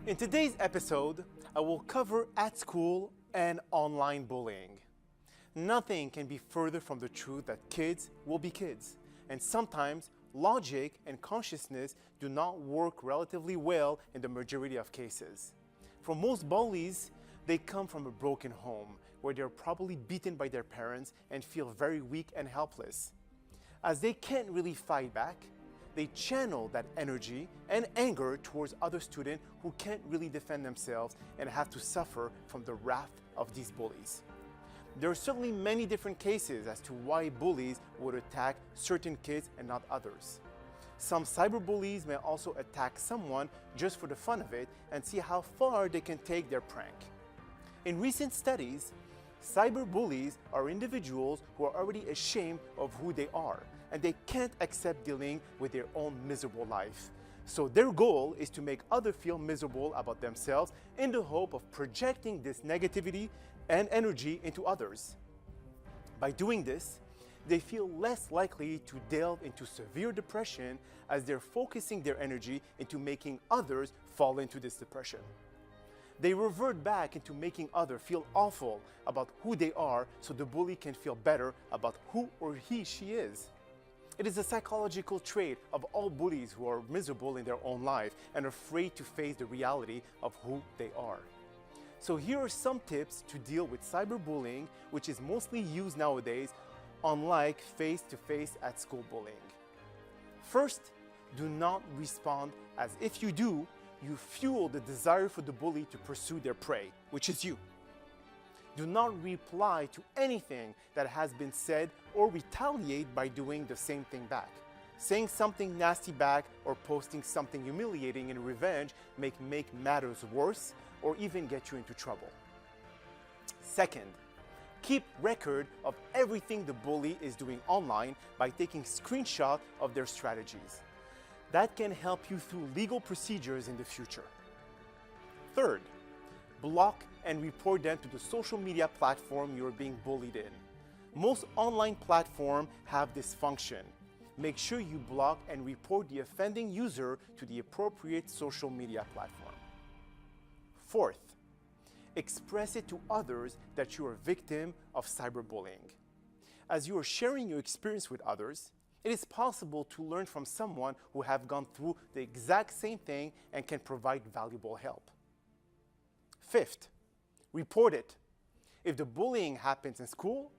In today's episode, I will cover at school and online bullying. Nothing can be further from the truth that kids will be kids, and sometimes logic and consciousness do not work relatively well in the majority of cases. For most bullies, they come from a broken home where they're probably beaten by their parents and feel very weak and helpless. As they can't really fight back, they channel that energy and anger towards other students who can't really defend themselves and have to suffer from the wrath of these bullies. There are certainly many different cases as to why bullies would attack certain kids and not others. Some cyberbullies may also attack someone just for the fun of it and see how far they can take their prank. In recent studies, cyberbullies are individuals who are already ashamed of who they are, and they can't accept dealing with their own miserable life. So their goal is to make others feel miserable about themselves in the hope of projecting this negativity and energy into others. By doing this, they feel less likely to delve into severe depression as they're focusing their energy into making others fall into this depression. They revert back into making others feel awful about who they are so the bully can feel better about who or she is. It is a psychological trait of all bullies who are miserable in their own life and afraid to face the reality of who they are. So here are some tips to deal with cyberbullying, which is mostly used nowadays, unlike face-to-face at school bullying. First, do not respond, as if you do, you fuel the desire for the bully to pursue their prey, which is you. Do not reply to anything that has been said or retaliate by doing the same thing back. Saying something nasty back or posting something humiliating in revenge may make matters worse or even get you into trouble. Second, keep record of everything the bully is doing online by taking screenshots of their strategies. That can help you through legal procedures in the future. Third, block and report them to the social media platform you're being bullied in. Most online platforms have this function. Make sure you block and report the offending user to the appropriate social media platform. Fourth, express it to others that you are a victim of cyberbullying. As you are sharing your experience with others, it is possible to learn from someone who has gone through the exact same thing and can provide valuable help. Fifth, report it. If the bullying happens in school,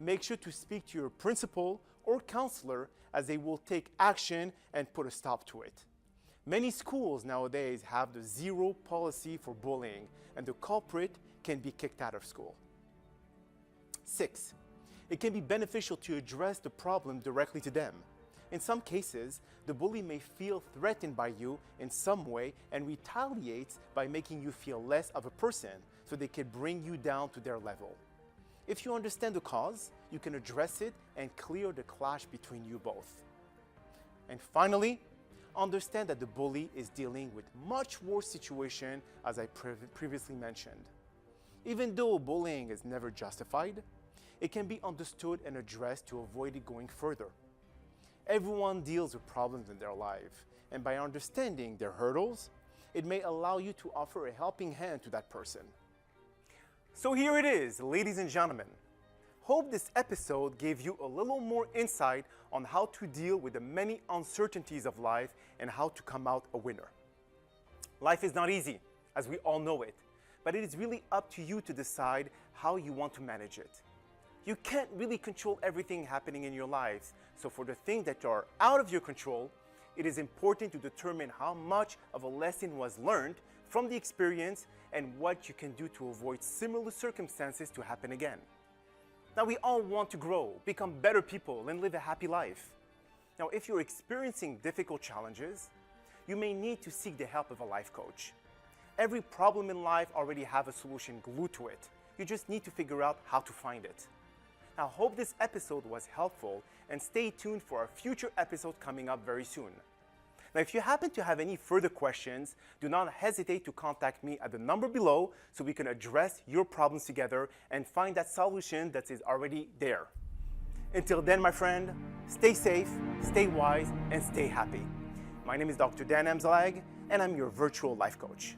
make sure to speak to your principal or counselor, as they will take action and put a stop to it. Many schools nowadays have the zero policy for bullying, and the culprit can be kicked out of school. Six, it can be beneficial to address the problem directly to them. In some cases, the bully may feel threatened by you in some way and retaliates by making you feel less of a person, so they can bring you down to their level. If you understand the cause, you can address it and clear the clash between you both. And finally, understand that the bully is dealing with much worse situation, as I previously mentioned. Even though bullying is never justified, it can be understood and addressed to avoid it going further. Everyone deals with problems in their life, and by understanding their hurdles, it may allow you to offer a helping hand to that person. So here it is, ladies and gentlemen. Hope this episode gave you a little more insight on how to deal with the many uncertainties of life and how to come out a winner. Life is not easy, as we all know it, but it is really up to you to decide how you want to manage it. You can't really control everything happening in your lives, so for the things that are out of your control, it is important to determine how much of a lesson was learned from the experience and what you can do to avoid similar circumstances to happen again. Now, we all want to grow, become better people, and live a happy life. Now, if you're experiencing difficult challenges, you may need to seek the help of a life coach. Every problem in life already has a solution glued to it. You just need to figure out how to find it. I hope this episode was helpful, and stay tuned for our future episode coming up very soon. Now, if you happen to have any further questions, do not hesitate to contact me at the number below so we can address your problems together and find that solution that is already there. Until then, my friend, stay safe, stay wise, and stay happy. My name is Dr. Dan Amzalag, and I'm your virtual life coach.